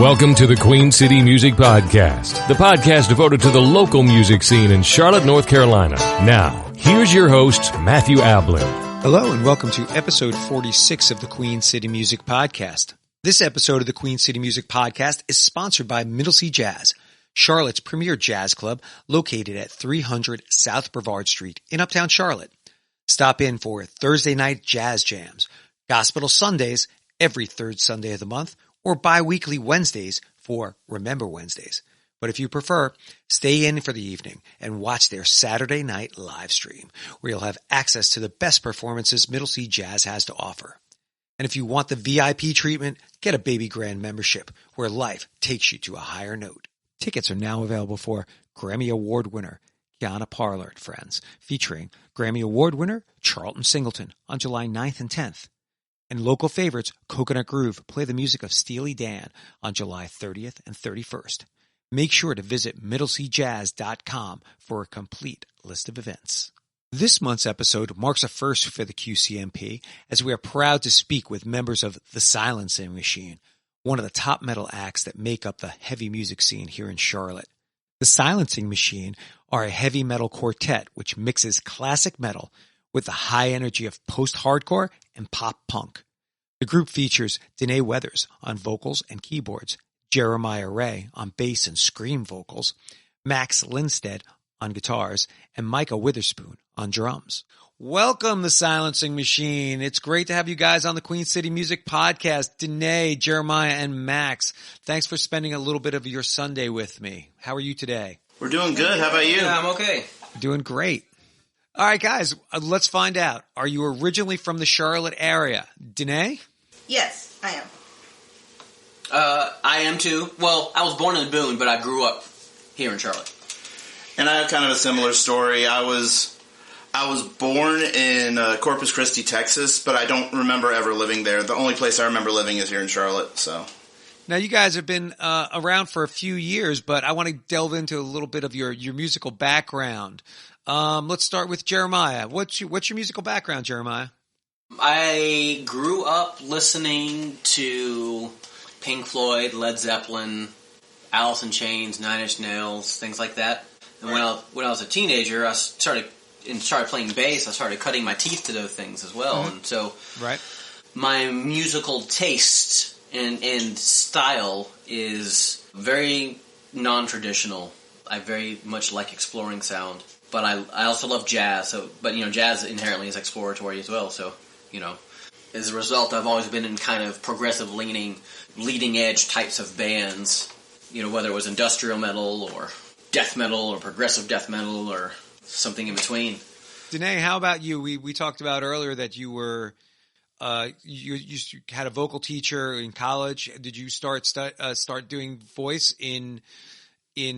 Welcome to the Queen City Music Podcast, the podcast devoted to the local music scene in Charlotte, North Carolina. Now, here's your host, Matthew Ablin. Hello, and welcome to episode 46 of the Queen City Music Podcast. This episode of the Queen City Music Podcast is sponsored by Middle Sea Jazz, Charlotte's premier jazz club located at 300 South Brevard Street in Uptown Charlotte. Stop in for Thursday night jazz jams, gospel Sundays every third Sunday of the month, or bi-weekly Wednesdays for Remember Wednesdays. But if you prefer, stay in for the evening and watch their Saturday night live stream, where you'll have access to the best performances Middle Sea Jazz has to offer. And if you want the VIP treatment, get a Baby Grand membership, where life takes you to a higher note. Tickets are now available for Grammy Award winner Kiana Parler and Friends, featuring Grammy Award winner Charlton Singleton on July 9th and 10th. And local favorites Coconut Groove play the music of Steely Dan on July 30th and 31st. Make sure to visit middleseajazz.com for a complete list of events. This month's episode marks a first for the QCMP, as we are proud to speak with members of The Silencing Machine, one of the top metal acts that make up the heavy music scene here in Charlotte. The Silencing Machine are a heavy metal quartet which mixes classic metal with the high energy of post-hardcore and pop-punk. The group features Danae Weathers on vocals and keyboards, Jeremiah Ray on bass and scream vocals, Max Lindstedt on guitars, and Micah Witherspoon on drums. Welcome, The Silencing Machine. It's great to have you guys on the Queen City Music Podcast. Danae, Jeremiah, and Max, thanks for spending a little bit of your Sunday with me. How are you today? We're doing good. How about you? Yeah, I'm okay. Doing great. All right, guys, let's find out. Are you originally from the Charlotte area? Danae? Yes, I am. I am too. Well, I was born in Boone, but I grew up here in Charlotte. And I have kind of a similar story. I was born in Corpus Christi, Texas, but I don't remember ever living there. The only place I remember living is here in Charlotte. So now you guys have been around for a few years, but I want to delve into a little bit of your musical background. Let's start with Jeremiah. What's your musical background, Jeremiah? I grew up listening to Pink Floyd, Led Zeppelin, Alice in Chains, Nine Inch Nails, things like that. And when I was a teenager, I started playing bass. I started cutting my teeth to those things as well. Mm-hmm. And so my musical taste and style is very non-traditional. I very much like exploring sound. But I also love jazz. But jazz inherently is exploratory as well. So, as a result, I've always been in kind of progressive leaning, leading edge types of bands. Whether it was industrial metal or death metal or progressive death metal or something in between. Danae, how about you? We talked about earlier that you were you had a vocal teacher in college. Did you start doing voice in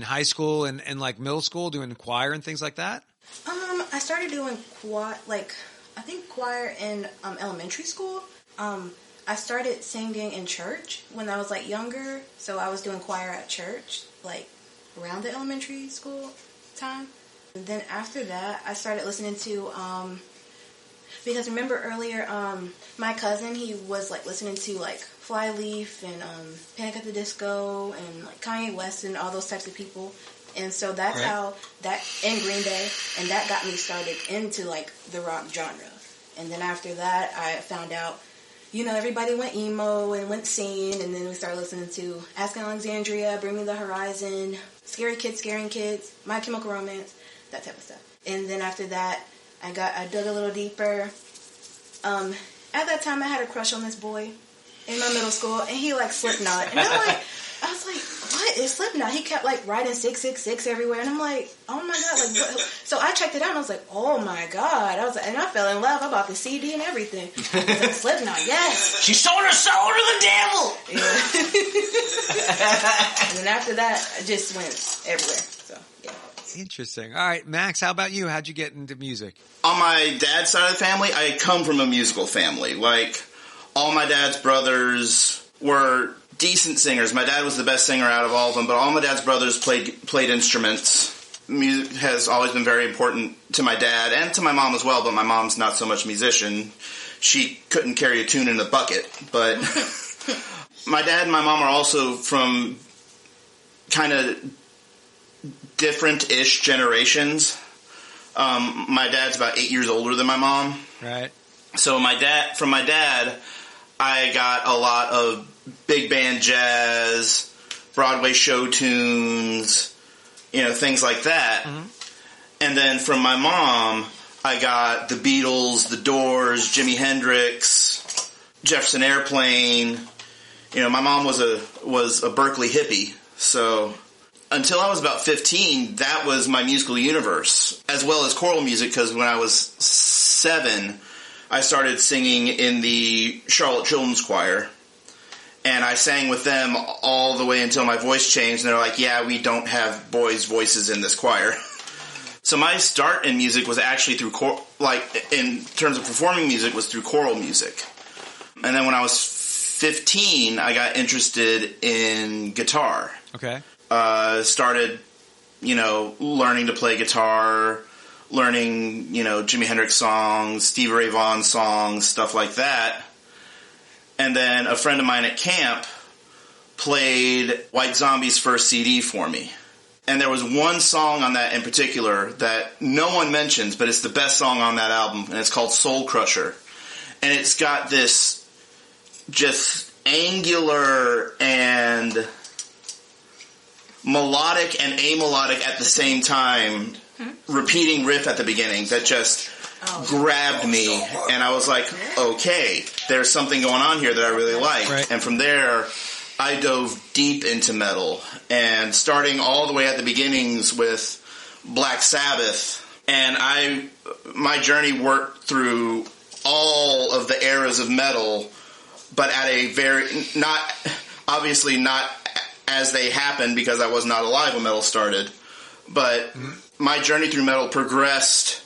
high school and like middle school, doing choir and things like that? I started doing choir in elementary school. I started singing in church when I was younger, so I was doing choir at church around the elementary school time. And then after that, I started listening to because remember earlier, my cousin, he was listening to Flyleaf and Panic at the Disco and Kanye West and all those types of people. And so that's how that, and Green Day, and that got me started into the rock genre. And then after that, I found out, everybody went emo and went scene, and then we started listening to Ask Alexandria, Bring Me the Horizon, Scary Kids, Scaring Kids, My Chemical Romance, that type of stuff. And then after that, I dug a little deeper. At that time, I had a crush on this boy in my middle school, and he Slipknot. And I was like, what is Slipknot? He kept writing 666 everywhere, and I'm like, oh my god, what? So I checked it out, and I was like, oh my god. And I fell in love. I bought the CD and everything. I was like, Slipknot, yes. She sold her soul to the devil. Yeah. And then after that, I just went everywhere. So yeah. Interesting. All right, Max, how about you? How'd you get into music? On my dad's side of the family, I come from a musical family. All my dad's brothers were decent singers. My dad was the best singer out of all of them, but all my dad's brothers played instruments. Music has always been very important to my dad and to my mom as well, but my mom's not so much a musician. She couldn't carry a tune in a bucket, but my dad and my mom are also from kind of different-ish generations. My dad's about 8 years older than my mom. Right. So from my dad, I got a lot of big band jazz, Broadway show tunes, things like that. Mm-hmm. And then from my mom, I got the Beatles, the Doors, Jimi Hendrix, Jefferson Airplane. My mom was a Berkeley hippie, so until I was about 15, that was my musical universe, as well as choral music, because when I was 7, I started singing in the Charlotte Children's Choir, and I sang with them all the way until my voice changed, and they're like, yeah, we don't have boys' voices in this choir. So my start in music was actually through, in terms of performing music, was through choral music. And then when I was 15, I got interested in guitar. Okay. Started, learning to play guitar, learning, Jimi Hendrix songs, Stevie Ray Vaughan songs, stuff like that. And then a friend of mine at camp played White Zombie's first CD for me. And there was one song on that in particular that no one mentions, but it's the best song on that album, and it's called Soul Crusher. And it's got this just angular and melodic and amelodic at the same time, repeating riff at the beginning that just grabbed me, and I was like, okay, there's something going on here that I really like. Right. And from there, I dove deep into metal, and starting all the way at the beginnings with Black Sabbath, and my journey worked through all of the eras of metal, but at a obviously not as they happened, because I was not alive when metal started, but my journey through metal progressed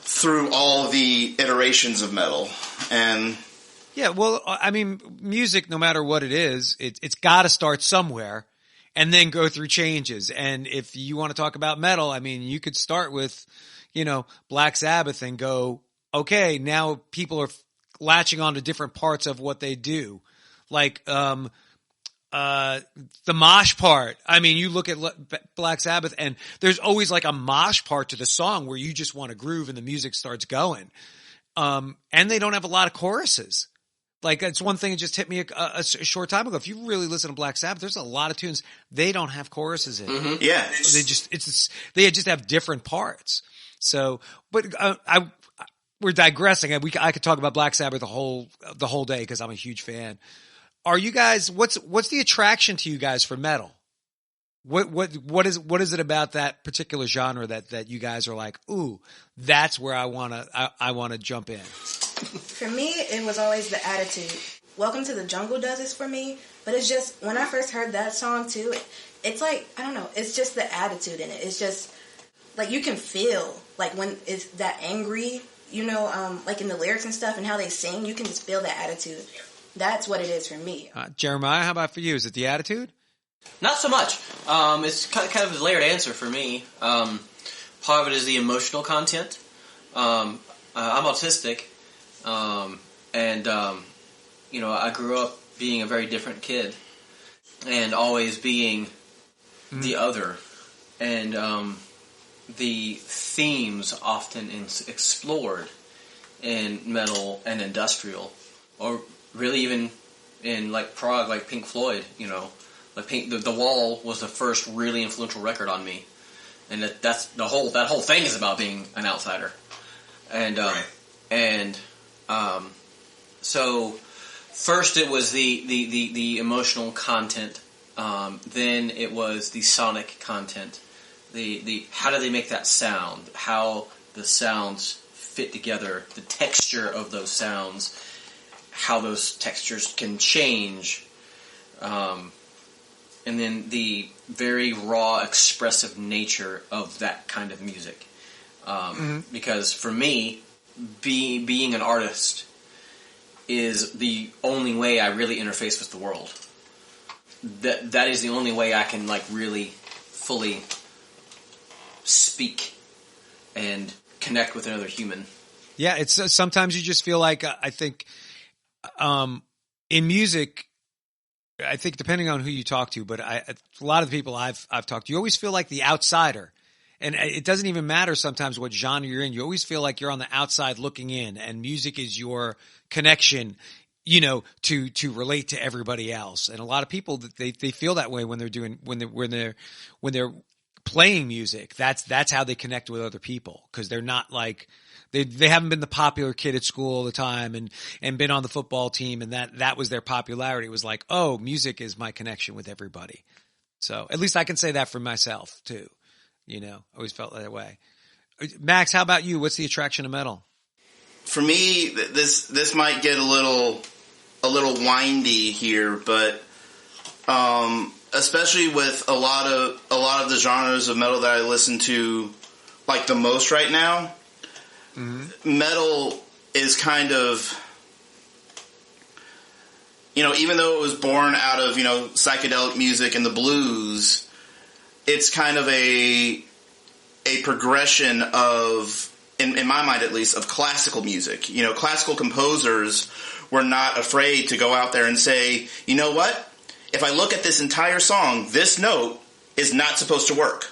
through all the iterations of metal. And yeah, well, I mean, music, no matter what it is, it's got to start somewhere and then go through changes. And if you want to talk about metal, I mean, you could start with, Black Sabbath and go, okay, now people are latching on to different parts of what they do. Like, the mosh part. I mean, you look at Black Sabbath and there's always like a mosh part to the song where you just want to groove and the music starts going. And they don't have a lot of choruses. Like, it's one thing that just hit me a short time ago. If you really listen to Black Sabbath, there's a lot of tunes they don't have choruses in. Mm-hmm. Yeah. They just have different parts. So, but we're digressing. I could talk about Black Sabbath the whole day because I'm a huge fan. Are you guys? What's the attraction to you guys for metal? What is it about that particular genre that you guys are like, ooh, that's where I wanna jump in? For me, it was always the attitude. Welcome to the Jungle does this for me, but it's just when I first heard that song too, it's like, I don't know, it's just the attitude in it. It's just like you can feel like when it's that angry, like in the lyrics and stuff and how they sing, you can just feel that attitude. That's what it is for me. Jeremiah, how about for you? Is it the attitude? Not so much. It's kind of a layered answer for me. Part of it is the emotional content. I'm autistic, and I grew up being a very different kid, and always being the other, and the themes often explored in metal and industrial, or really even in like prog, like Pink Floyd, like The Wall was the first really influential record on me, and that whole thing is about being an outsider, and so first it was the emotional content, then it was the sonic content, the how do they make that sound, how the sounds fit together, the texture of those sounds, how those textures can change. And then the very raw, expressive nature of that kind of music. Because for me, being an artist is the only way I really interface with the world. That is the only way I can really fully speak and connect with another human. Yeah, it's sometimes you just feel like I think in music, I think depending on who you talk to, but a lot of the people I've talked to, you always feel like the outsider. And it doesn't even matter sometimes what genre you're in. You always feel like you're on the outside looking in, and music is your connection, to relate to everybody else. And a lot of people, they feel that way when they're playing music. That's how they connect with other people, because they're not like, they haven't been the popular kid at school all the time and been on the football team, and that was their popularity. It was like, oh, music is my connection with everybody. So at least I can say that for myself too. Always felt that way. Max, how about you? What's the attraction of metal? For me, this might get a little windy here, but especially with a lot of the genres of metal that I listen to like the most right now, metal is kind of, even though it was born out of, psychedelic music and the blues, it's kind of a progression of, in my mind at least, of classical music. Classical composers were not afraid to go out there and say, you know what? If I look at this entire song, this note is not supposed to work.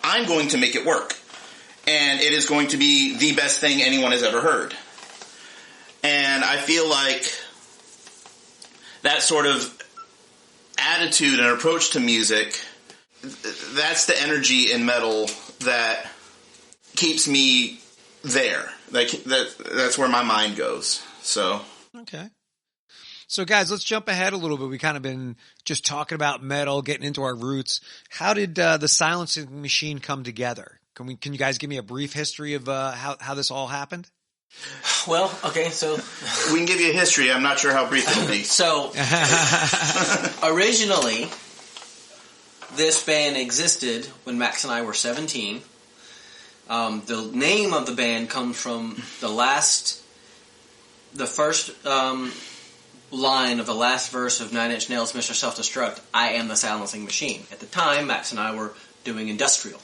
I'm going to make it work. And it is going to be the best thing anyone has ever heard. And I feel like that sort of attitude and approach to music, that's the energy in metal that keeps me there. That's where my mind goes. So okay. So guys, let's jump ahead a little bit. We kind of been just talking about metal, getting into our roots. How did the Silencing Machine come together? Can you guys give me a brief history of how this all happened? Well, okay, so we can give you a history. I'm not sure how brief it'll be. So originally, this band existed when Max and I were 17. The name of the band comes from the first line of the last verse of Nine Inch Nails' Mr. Self-Destruct, I am the Silencing Machine. At the time, Max and I were doing industrial.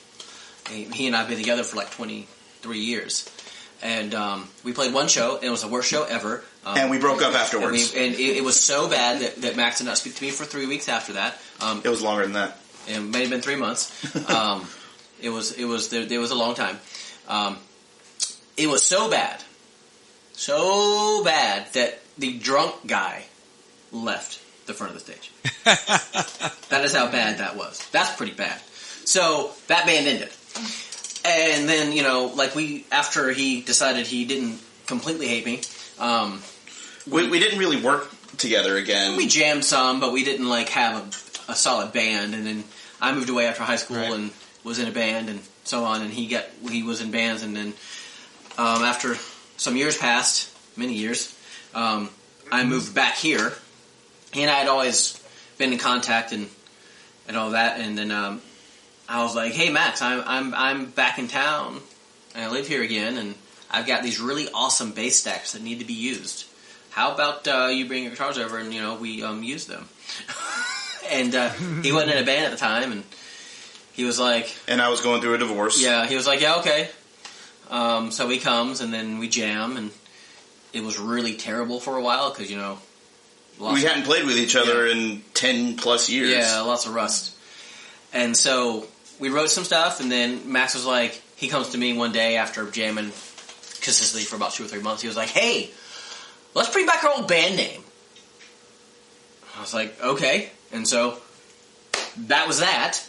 He and I have been together for like 23 years. And we played one show, and it was the worst show ever. And we broke up afterwards. And it was so bad that Max did not speak to me for 3 weeks after that. It was longer than that. It may have been 3 months. It was a long time. It was so bad that the drunk guy left the front of the stage. That is how bad that was. That's pretty bad. So that band ended. And then, after he decided he didn't completely hate me, we didn't really work together again. We jammed some, but we didn't have a solid band. And then I moved away after high school and was in a band and so on. And he was in bands. And then after some years passed, many years, I moved back here. He and I had always been in contact and all that. And then I was like, "Hey Max, I'm back in town and I live here again, and I've got these really awesome bass stacks that need to be used. How about you bring your guitars over and we use them?" And he wasn't in a band at the time, and he was like, and I was going through a divorce. Yeah, he was like, "Yeah, okay." So he comes and then we jam, and it was really terrible for a while because we hadn't played with each other in 10 plus years. Yeah, lots of rust. And so we wrote some stuff, and then Max was like, he comes to me one day after jamming consistently for about 2 or 3 months. He was like, "Hey, let's bring back our old band name." I was like, okay. And so that was that.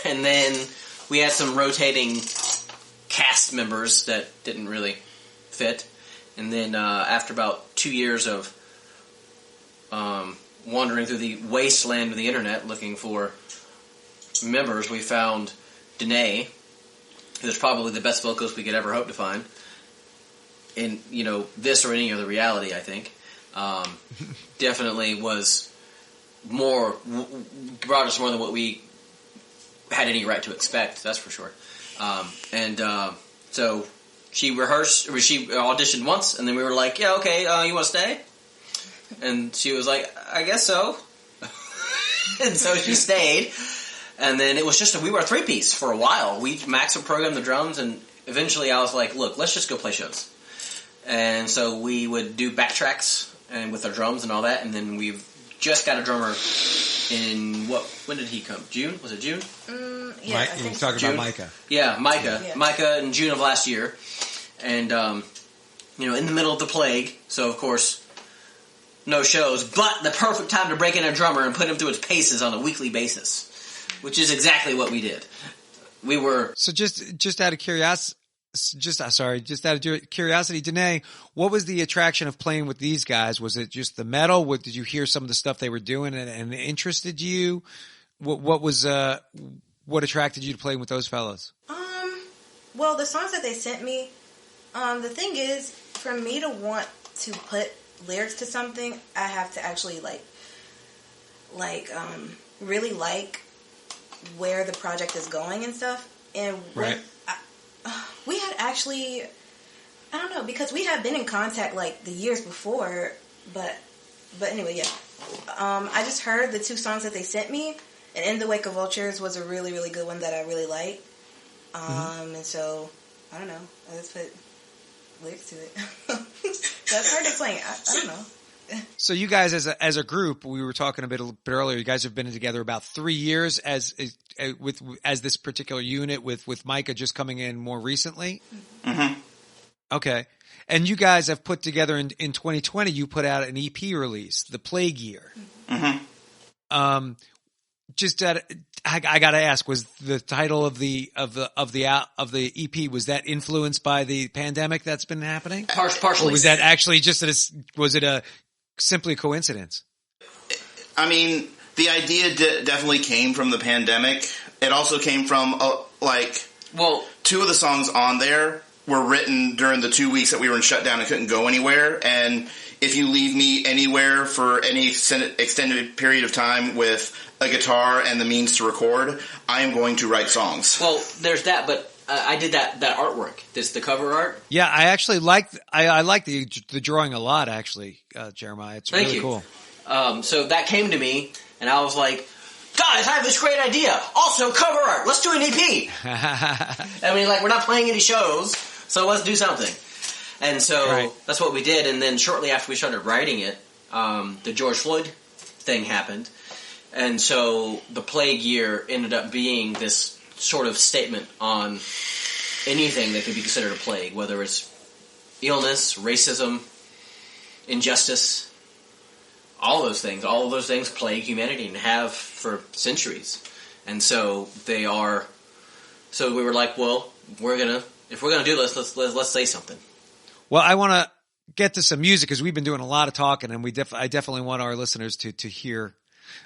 And then we had some rotating cast members that didn't really fit. And then after about 2 years of wandering through the wasteland of the internet looking for members, we found Danae, who's probably the best vocalist we could ever hope to find in this or any other reality. I think definitely was brought us more than what we had any right to expect. That's for sure. So she auditioned once, and then we were like, "Yeah, okay, you want to stay?" And she was like, "I guess so." And so she stayed. And then it was we were a 3-piece for a while. Max would program the drums, and eventually I was like, "Look, let's just go play shows." And so we would do backtracks and with our drums and all that, and then we just got a drummer in when did he come? June? Was it June? Yeah, I You're think talking so. about Micah. Yeah, Micah. Yeah. Micah in June of last year. And, in the middle of the plague, so of course, no shows, but the perfect time to break in a drummer and put him through his paces on a weekly basis, which is exactly what we did. We were... So just out of curiosity, Danae, what was the attraction of playing with these guys? Was it just the metal? Did you hear some of the stuff they were doing and it interested you? What attracted you to playing with those fellas? Well, the songs that they sent me, the thing is, for me to want to put lyrics to something, I have to actually really like where the project is going and stuff. And right. We had actually, I don't know, because we had been in contact like the years before, but anyway, yeah. I just heard the 2 songs that they sent me, and In the Wake of Vultures was a really, really good one that I really liked. And so, I don't know, I just put lyrics to it. That's hard to explain. I don't know. So you guys as a group, we were talking a bit earlier, you guys have been together about 3 years as this particular unit with Micah just coming in more recently? Mm-hmm. Okay. And you guys have put together in 2020, you put out an EP release, The Plague Year. Mm-hmm. I gotta ask, was the title of the EP, was that influenced by the pandemic that's been happening? Partially. Or was that actually was it a simply a coincidence? I mean, the idea definitely came from the pandemic. It also came from 2 of the songs on there were written during the 2 weeks that we were in shutdown and couldn't go anywhere. And if you leave me anywhere for any extended period of time with a guitar and the means to record, I am going to write songs. Well, there's that, but I did that artwork. This the cover art. Yeah, I actually like the drawing a lot. Actually, Jeremiah, it's Thank really you. cool. So that came to me, and I was like, guys, I have this great idea. Also, cover art. Let's do an EP. I mean, we're not playing any shows, so let's do something. And so That's what we did. And then shortly after we started writing it, the George Floyd thing happened. And so the Plague Year ended up being this sort of statement on anything that could be considered a plague, whether it's illness, racism, injustice, all of those things plague humanity and have for centuries. And so so we were like, well, if we're gonna do this, let's say something. Well, I want to get to some music because we've been doing a lot of talking, and I definitely want our listeners to hear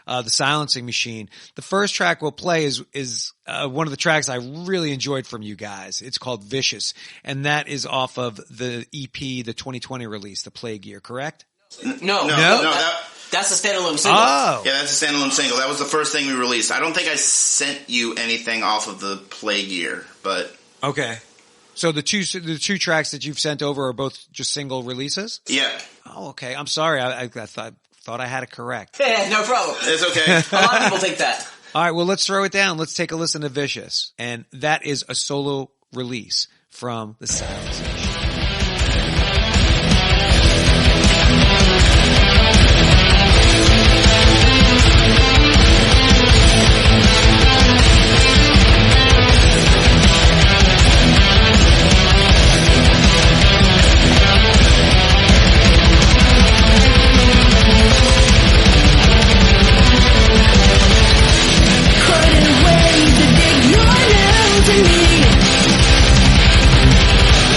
The Silencing Machine. The first track we'll play is one of the tracks I really enjoyed from you guys. It's called Vicious, and that is off of the EP, the 2020 release, The Plague Year, correct? No. That's a standalone single. Oh. Yeah, that's a standalone single. That was the first thing we released. I don't think I sent you anything off of The Plague Year, but... Okay. So the two tracks that you've sent over are both just single releases? Yeah. Oh, okay. I'm sorry. I thought I had it correct. Yeah, no problem. It's okay. A lot of people think that. All right, well, let's throw it down. Let's take a listen to Vicious. And that is a solo release from The Silencing Machine.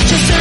Just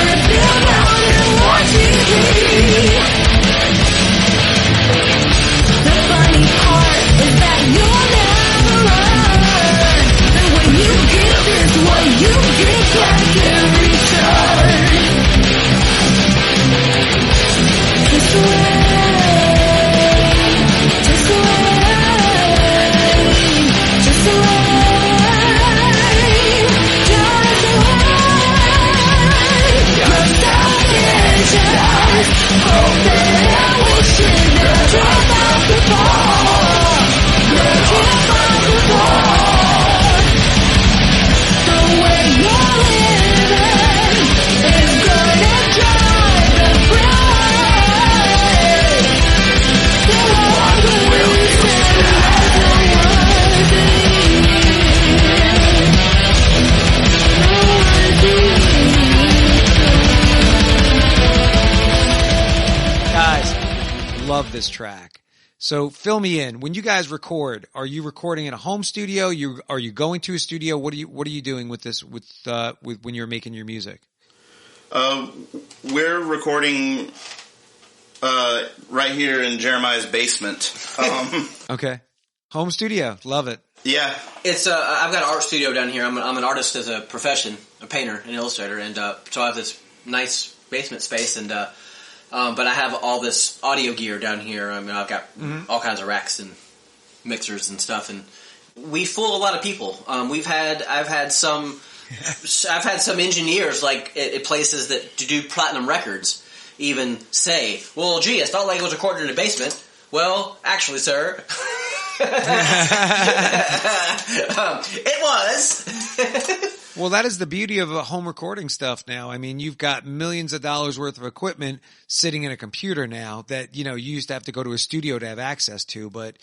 this track. So fill me in. When you guys record, are you recording in a home studio? Are you going to a studio? What are you doing with this with when you're making your music? We're recording right here in Jeremiah's basement. Okay. Home studio. Love it. Yeah. It's I've got an art studio down here. I'm an artist as a profession, a painter, an illustrator, and so I have this nice basement space, and but I have all this audio gear down here. I mean, I've got all kinds of racks and mixers and stuff, and we fool a lot of people. I've had some engineers like at places that to do platinum records even say, "Well, gee, it's not like it was recorded in a basement." Well, actually, sir, it was. Well, that is the beauty of home recording stuff now. I mean, you've got millions of dollars worth of equipment sitting in a computer now that, you used to have to go to a studio to have access to. But,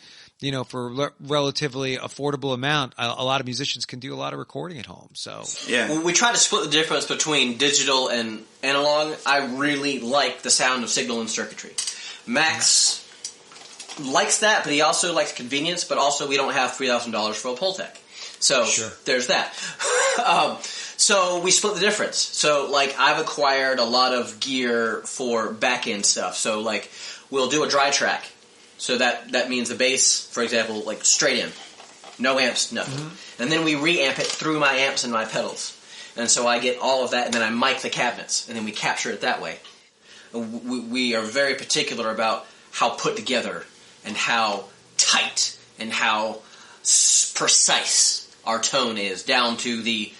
for a relatively affordable amount, a lot of musicians can do a lot of recording at home. So, yeah. When we try to split the difference between digital and analog, I really like the sound of signal and circuitry. Max likes that, but he also likes convenience, but also we don't have $3,000 for a Pultec. So There's that. So we split the difference. So I've acquired a lot of gear for back end stuff. So we'll do a dry track. So that means the bass, for example, straight in, no amps, nothing. And then we reamp it through my amps and my pedals. And so I get all of that, and then I mic the cabinets, and then we capture it that way. We are very particular about how put together and how tight and how precise our tone is, down to the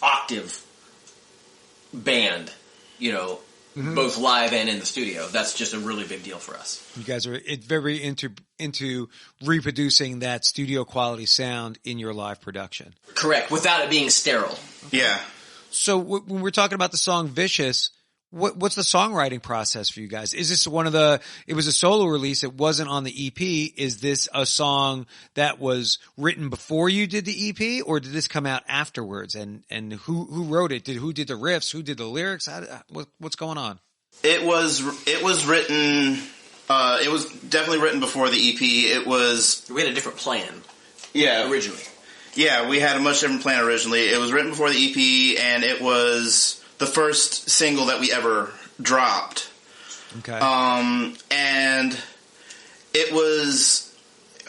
octave band, both live and in the studio. That's just a really big deal for us. You guys are very into reproducing that studio quality sound in your live production. Correct, without it being sterile. Yeah. So when we're talking about the song Vicious, what's the songwriting process for you guys? Is this it was a solo release, it wasn't on the EP. Is this a song that was written before you did the EP, or did this come out afterwards? And who wrote it? Who did the riffs? Who did the lyrics? What's going on? It was written, it was definitely written before the EP. We had a different plan. Yeah. Originally. Yeah, we had a much different plan originally. It was written before the EP, and it was the first single that we ever dropped. Okay. And it was,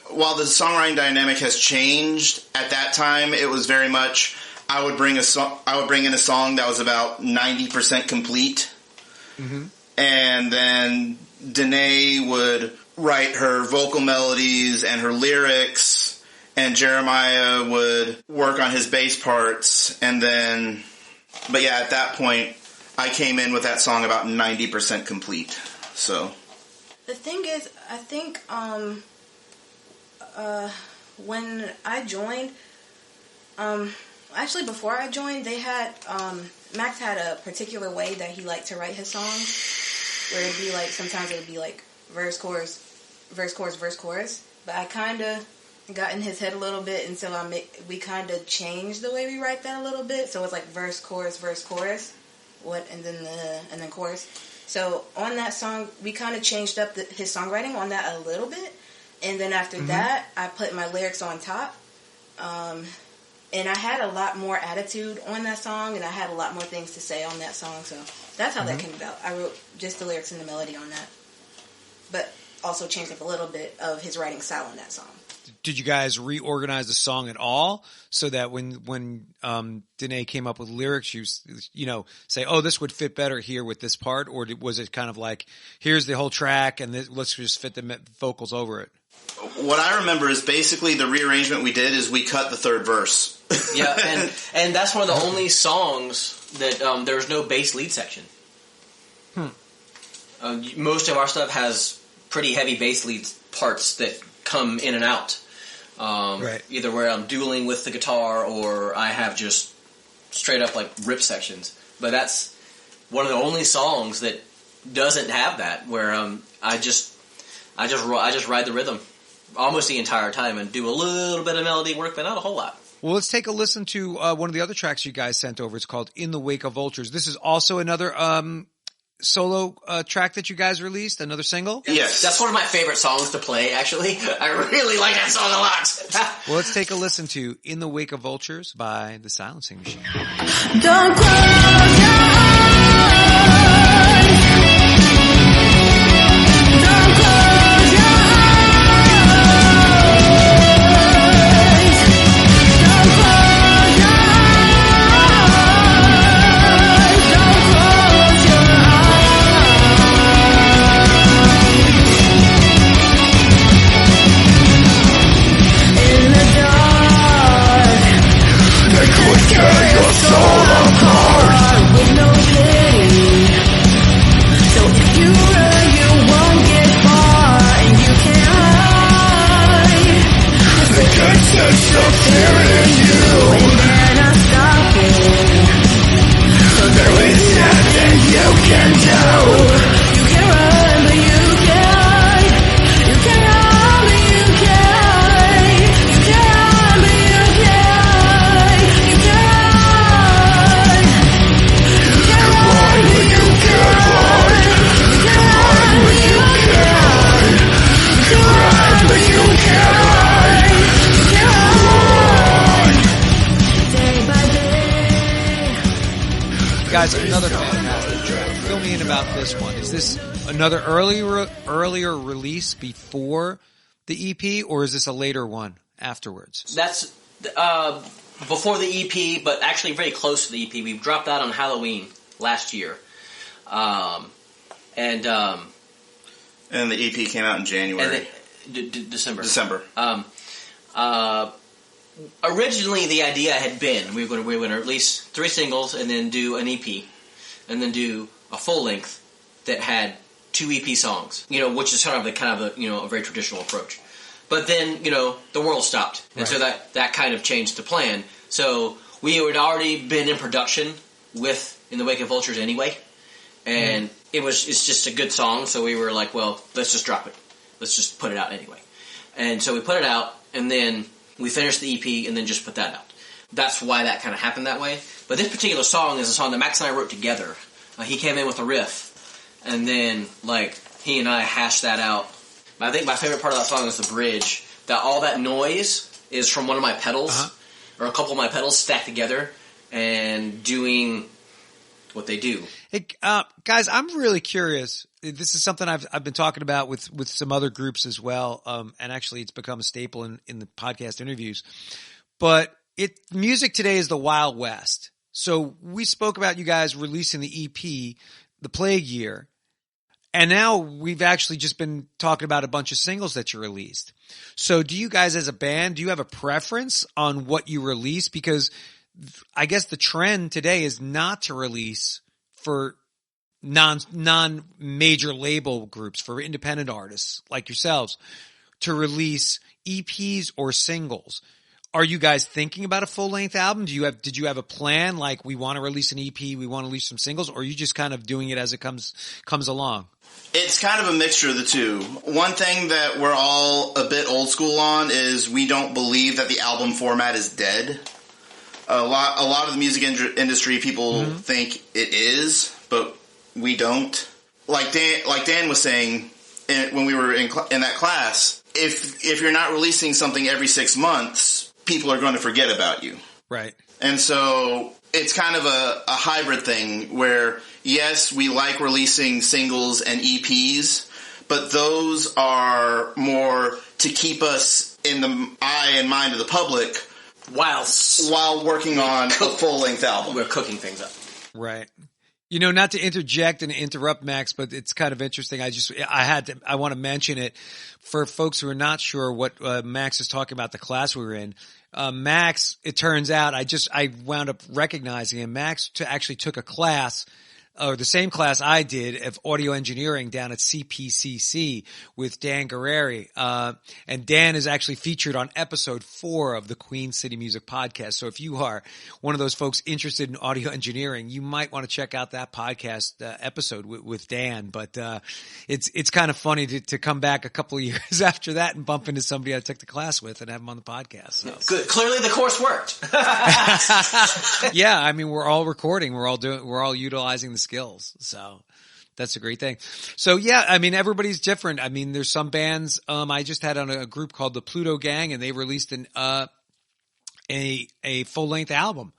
while the songwriting dynamic has changed, at that time it was very much, I would bring in a song that was about 90% complete. And then Danae would write her vocal melodies and her lyrics, and Jeremiah would work on his bass parts, and then... But yeah, at that point, I came in with that song about 90% complete. So the thing is, I think when I joined, actually before I joined, they had Max had a particular way that he liked to write his songs, where it'd be sometimes it would be verse chorus, verse chorus, verse chorus. But I kind of got in his head a little bit, and so we kind of changed the way we write that a little bit. So it's verse chorus, and then chorus. So on that song, we kind of changed up his songwriting on that a little bit, and then after that, I put my lyrics on top. And I had a lot more attitude on that song, and I had a lot more things to say on that song. So that's how that came about. I wrote just the lyrics and the melody on that, but also changed up a little bit of his writing style on that song. Did you guys reorganize the song at all so that when Danae came up with lyrics, you say, oh, this would fit better here with this part? Or was it kind of here's the whole track and let's just fit the vocals over it? What I remember is basically the rearrangement we did is we cut the third verse. Yeah, and that's one of the only songs that there's no bass lead section. Most of our stuff has pretty heavy bass lead parts that come in and out. Right. Either where I'm dueling with the guitar or I have just straight up rip sections. But that's one of the only songs that doesn't have that, where I just ride the rhythm almost the entire time and do a little bit of melody work, but not a whole lot. Well, let's take a listen to one of the other tracks you guys sent over. It's called In the Wake of Vultures. This is also another solo track that you guys released, another single? Yes. That's one of my favorite songs to play, actually. I really like that song a lot. Well, let's take a listen to In the Wake of Vultures by The Silencing Machine. Don't close your eyes. Don't close your eyes. Don't close your eyes. Don't close your eyes. In the dark, they could tear your soul apart with no pity. So if you run, you won't get far, and you can't hide. They can sense the fear in you, and they're not stopping. So there is nothing you can do. You can run, but you can't. You can run, but you can't. You can run, but you can't. You can run. You can run, but you can't. You can run, but you can't. You can run, but you can't. You can run. Day by day. Guys, another fantastic track. Fill me in about this one. Is this another earlier release before the EP, or is this a later one afterwards? That's before the EP, but actually very close to the EP. We dropped that on Halloween last year. And the EP came out in January. December. December. Originally, the idea had been we were going to release 3 singles and then do an EP, and then do a full length that had 2 EP songs. Which is kind of a very traditional approach. But then the world stopped, and so that kind of changed the plan. So we had already been in production with In the Wake of Vultures anyway, and it's just a good song. So we were like, well, let's just drop it. Let's just put it out anyway. And so we put it out, and then we finished the EP, and then just put that out. That's why that kind of happened that way. But this particular song is a song that Max and I wrote together. He came in with a riff, and then he and I hashed that out. I think my favorite part of that song is the bridge. That all that noise is from one of my pedals, or a couple of my pedals stacked together, and doing what they do. Hey, guys, I'm really curious. This is something I've been talking about with some other groups as well, and actually it's become a staple in the podcast interviews. But music today is the Wild West. So we spoke about you guys releasing the EP, The Plague Year, and now we've actually just been talking about a bunch of singles that you released. So do you guys as a band, do you have a preference on what you release? Because I guess the trend today is not to release for non-major label groups, for independent artists like yourselves, to release EPs or singles. Are you guys thinking about a full-length album? Did you have a plan, like we want to release an EP, we want to release some singles, or are you just kind of doing it as it comes along? It's kind of a mixture of the two. One thing that we're all a bit old school on is we don't believe that the album format is dead. A lot of the music industry people think it is, but we don't. Like Dan was saying when we were in that class, if you're not releasing something every 6 months, people are going to forget about you. Right. And so it's kind of a hybrid thing where, yes, we like releasing singles and EPs, but those are more to keep us in the eye and mind of the public while working on a full-length album. We're cooking things up. Right. Not to interject and interrupt Max, but it's kind of interesting. I want to mention it for folks who are not sure what Max is talking about, the class we were in. Max, it turns out, I wound up recognizing him. Max actually took a class, or the same class I did, of audio engineering down at CPCC with Dan Guerreri. And Dan is actually featured on episode 4 of the Queen City Music Podcast. So if you are one of those folks interested in audio engineering, you might want to check out that podcast episode with Dan. But it's kind of funny to come back a couple of years after that and bump into somebody I took the class with and have them on the podcast. So. Good. Clearly the course worked. Yeah, I mean, we're all recording. We're all utilizing the skills. So, That's a great thing. So yeah, I mean, everybody's different. I mean, there's some bands, I just had on a group called the Pluto Gang, and they released a full length album.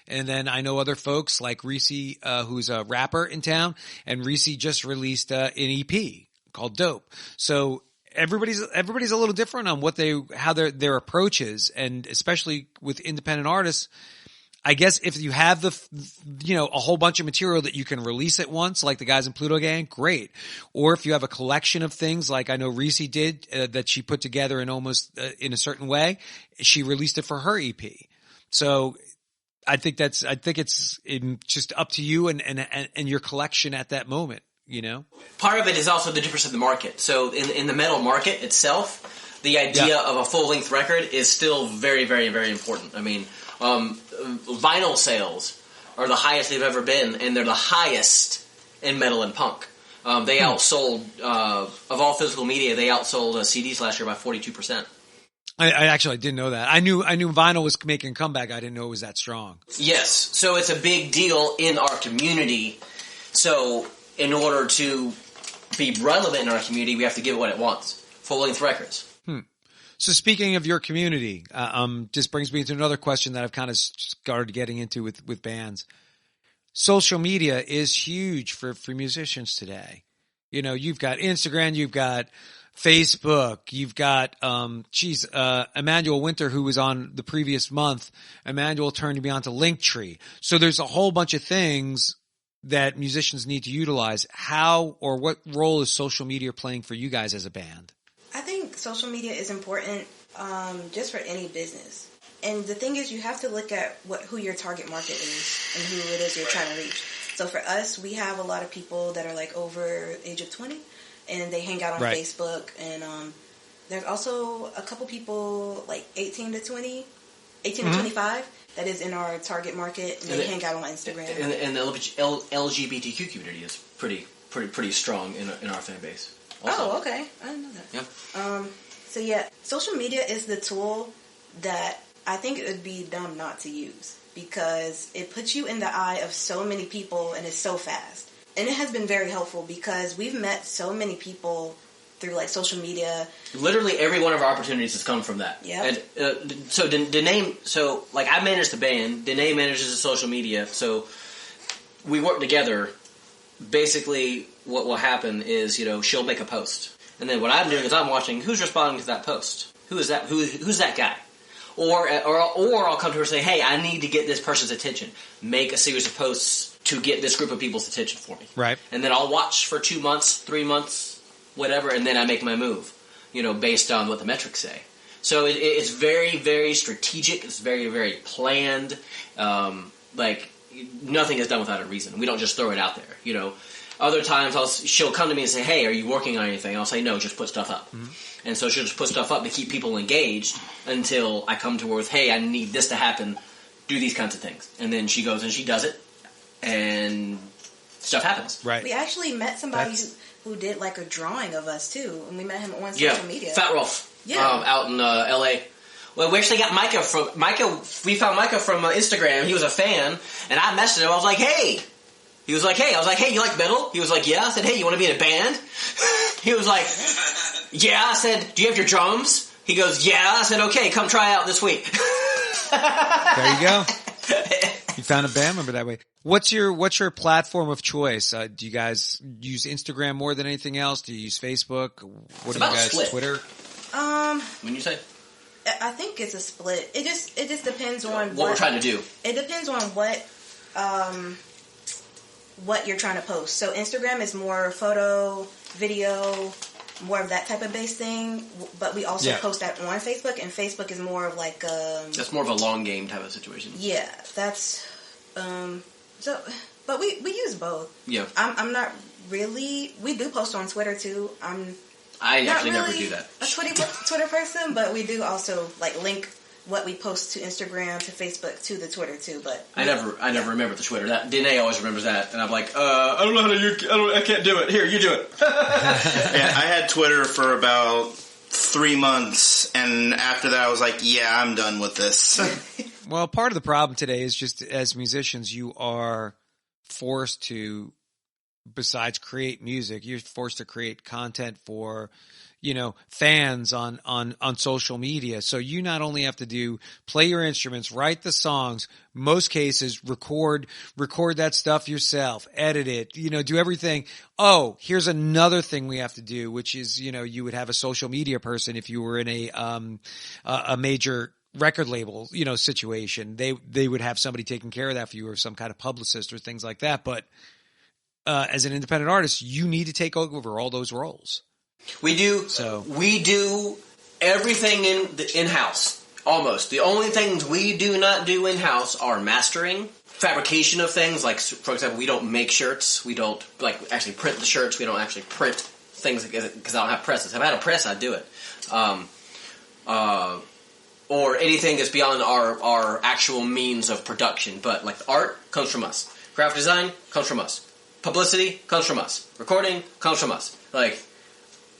And then I know other folks like Reese, who's a rapper in town, and Reese just released an EP called Dope. So everybody's a little different on how their approach is, and especially with independent artists. I guess if you have a whole bunch of material that you can release at once, like the guys in Pluto Gang, great. Or if you have a collection of things, like I know Reese did, that she put together in almost in a certain way, she released it for her EP. So I think it's just up to you and your collection at that moment. Part of it is also the difference of the market. So in the metal market itself, the idea of a full length record is still very, very, very important. I mean, vinyl sales are the highest they've ever been, and they're the highest in metal and punk. They outsold, of all physical media, they outsold CDs last year by 42%. I actually didn't know that. I knew vinyl was making a comeback. I didn't know it was that strong. Yes. So it's a big deal in our community. So in order to be relevant in our community, we have to give it what it wants. Full-length records. So speaking of your community, this brings me to another question that I've kind of started getting into with bands. Social media is huge for musicians today. You've got Instagram, you've got Facebook, you've got, Emmanuel Winter, who was on the previous month. Emmanuel turned me on to Linktree. So there's a whole bunch of things that musicians need to utilize. How or what role is social media playing for you guys as a band? I think social media is important just for any business. And the thing is, you have to look at who your target market is and who it is you're trying to reach. So for us, we have a lot of people that are like over age of 20, and they hang out on Facebook. And there's also a couple people like 18 to 25 that is in our target market, and they hang out on Instagram. And the LGBTQ community is pretty strong in our fan base. Also. Oh, okay. I didn't know that. Yeah. Social media is the tool that I think it would be dumb not to use, because it puts you in the eye of so many people and it's so fast. And it has been very helpful because we've met so many people through like social media. Literally every one of our opportunities has come from that. Yeah. And so Danae, like I manage the band, Danae manages the social media, so we work together. Basically, what will happen is, she'll make a post, and then what I'm doing is I'm watching who's responding to that post. Who is that? Who's that guy? Or I'll come to her and say, hey, I need to get this person's attention. Make a series of posts to get this group of people's attention for me. Right. And then I'll watch for 2 months, 3 months, whatever, and then I make my move. Based on what the metrics say. So it's very, very strategic. It's very, very planned. Nothing is done without a reason. We don't just throw it out there, Other times she'll come to me and say, hey, are you working on anything? I'll say, no, just put stuff up. Mm-hmm. And so she'll just put stuff up to keep people engaged until I come to her with, hey, I need this to happen. Do these kinds of things. And then she goes and she does it, and stuff happens. Right. We actually met somebody who did like a drawing of us, too. And we met him on social media. Fat Rolf. Yeah. Out in L.A. Well, we actually got Micah. We found Micah from Instagram. He was a fan, and I messaged him. I was like, hey. He was like, hey. I was like, hey, you like metal? He was like, yeah. I said, hey, you want to be in a band? He was like, yeah. I said, do you have your drums? He goes, yeah. I said, okay, come try out this week. There you go. You found a band member that way. What's your platform of choice? Do you guys use Instagram more than anything else? Do you use Facebook? What do you guys, split. Twitter? When you say? I think it's a split. It just depends on what we're trying to do. It depends on what you're trying to post. So Instagram is more photo, video, more of that type of base thing. But we also post that on Facebook, and Facebook is more of like that's more of a long game type of situation. Yeah, that's but we use both. Yeah, I'm not really. We do post on Twitter too. I actually really never do that. A Twitter person, but we do also like link what we post to Instagram, to Facebook, to the Twitter too. But I never remember the Twitter. That Danae always remembers that, and I'm like, I don't know how to. I can't do it. Here, you do it. Yeah, I had Twitter for about 3 months, and after that, I was like, yeah, I'm done with this. Well, part of the problem today is just as musicians, you are forced to besides create music. You're forced to create content for, fans on social media. So you not only have to play your instruments, write the songs, most cases record that stuff yourself, edit it, do everything. Oh, here's another thing we have to do, which is, you would have a social media person if you were in a major record label, situation. They would have somebody taking care of that for you, or some kind of publicist or things like that. But as an independent artist, you need to take over all those roles. We do. So we do everything in-house. Almost. The only things we do not do in-house are mastering, fabrication of things. Like, for example, we don't make shirts. We don't actually print the shirts. We don't actually print things because I don't have presses. If I had a press, I'd do it. Or anything that's beyond our actual means of production. But like art comes from us. Graphic design comes from us. Publicity comes from us. Recording comes from us. Like,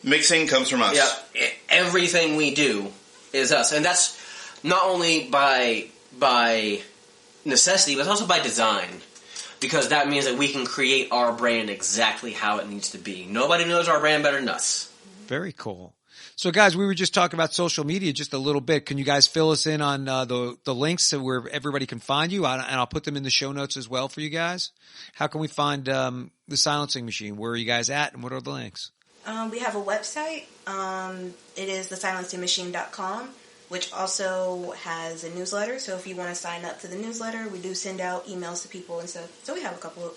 mixing comes from us. Yeah, everything we do is us, and that's not only by necessity, but also by design, because that means that we can create our brand exactly how it needs to be. Nobody knows our brand better than us. Very cool. So, guys, we were just talking about social media just a little bit. Can you guys fill us in on the links to where everybody can find you? And I'll put them in the show notes as well for you guys. How can we find the Silencing Machine? Where are you guys at, and what are the links? We have a website. It is thesilencingmachine.com, which also has a newsletter. So if you want to sign up to the newsletter, we do send out emails to people and stuff. So we have a couple of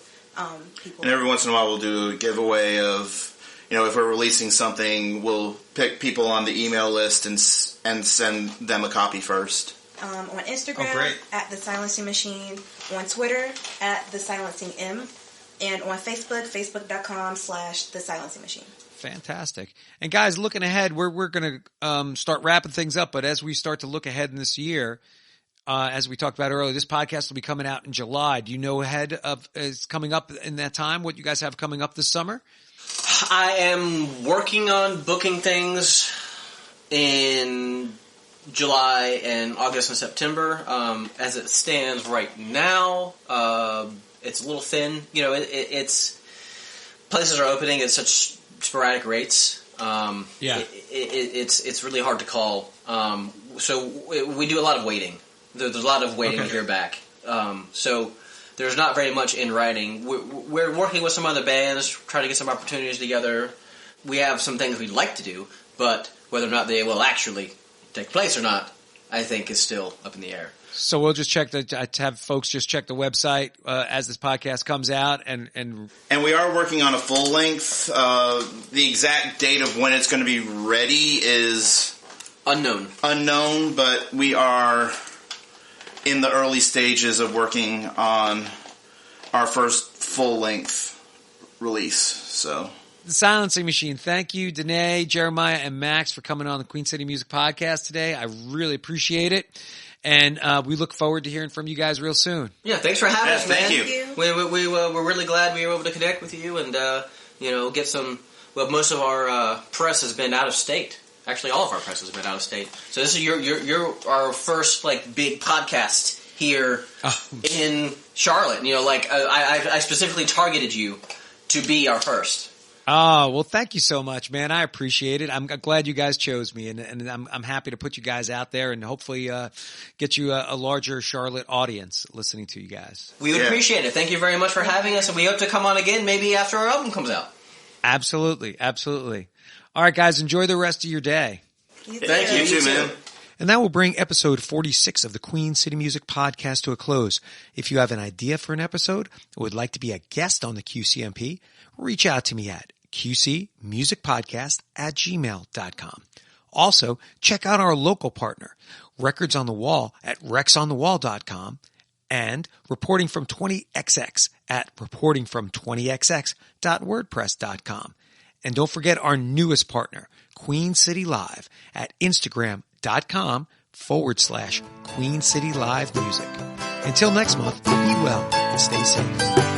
people. And every once in a while we'll do a giveaway of, if we're releasing something, we'll pick people on the email list and send them a copy first. On Instagram, at The Silencing Machine. On Twitter, at The Silencing M. And on Facebook, facebook.com/The Silencing Machine. Fantastic. And guys, looking ahead, we're going to start wrapping things up. But as we start to look ahead in this year, as we talked about earlier, this podcast will be coming out in July. Do you know is coming up in that time, what you guys have coming up this summer? I am working on booking things in July and August and September. As it stands right now, it's a little thin. It's places are opening at such sporadic rates. It's really hard to call. So we do a lot of waiting. There's a lot of waiting to hear back. So there's not very much in writing. We're working with some other bands, trying to get some opportunities together. We have some things we'd like to do, but whether or not they will actually take place or not, I think is still up in the air. So we'll just have folks just check the website as this podcast comes out, and we are working on a full length. The exact date of when it's going to be ready is unknown, but we are in the early stages of working on our first full length release. So, The Silencing Machine. Thank you, Danae, Jeremiah, and Max for coming on the Queen City Music Podcast today. I really appreciate it. And we look forward to hearing from you guys real soon. Yeah, thanks for having us, man. Thank you. We're really glad we were able to connect with you and get some. Well, most of our press has been out of state. Actually, all of our press has been out of state. So this is your our first big podcast here in Charlotte. I specifically targeted you to be our first. Oh, well, thank you so much, man. I appreciate it. I'm glad you guys chose me, and I'm happy to put you guys out there and hopefully get you a larger Charlotte audience listening to you guys. We would appreciate it. Thank you very much for having us, and we hope to come on again maybe after our album comes out. Absolutely. Absolutely. All right, guys, enjoy the rest of your day. Thank you. You too, man. And that will bring episode 46 of the Queen City Music Podcast to a close. If you have an idea for an episode or would like to be a guest on the QCMP, reach out to me at qcmusicpodcast@gmail.com. Also, check out our local partner, Records on the Wall at rexonthewall.com and Reporting from 20XX at reportingfrom20xx.wordpress.com. And don't forget our newest partner, Queen City Live at Instagram.com/Queen City Live Music. Until next month, be well and stay safe.